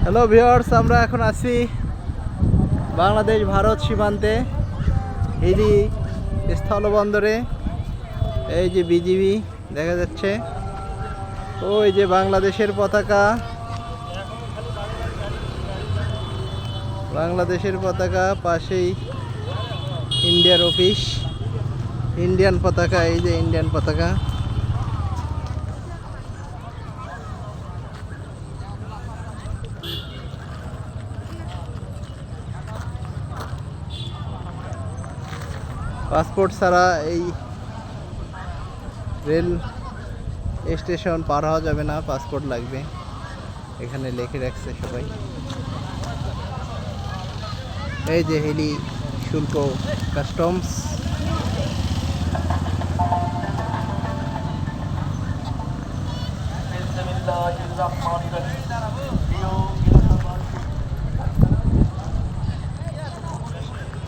Hello viewers, আমরা এখন আছি বাংলাদেশ ভারত সীমান্তে হিলি স্থলবন্দরে। এই যে বিজিবি দেখা যাচ্ছে, ওই যে বাংলাদেশের পতাকা, বাংলাদেশের পতাকা, পাশেই ইন্ডিয়ার অফিস, ইন্ডিয়ান পতাকা, এই যে ইন্ডিয়ান পতাকা। পাসপোর্ট ছাড়া এই রেল স্টেশন পার হওয়া যাবে না, পাসপোর্ট লাগবে, এখানে লিখে রাখছে সবাই। এই যে হিলি শুল্ক কাস্টমস।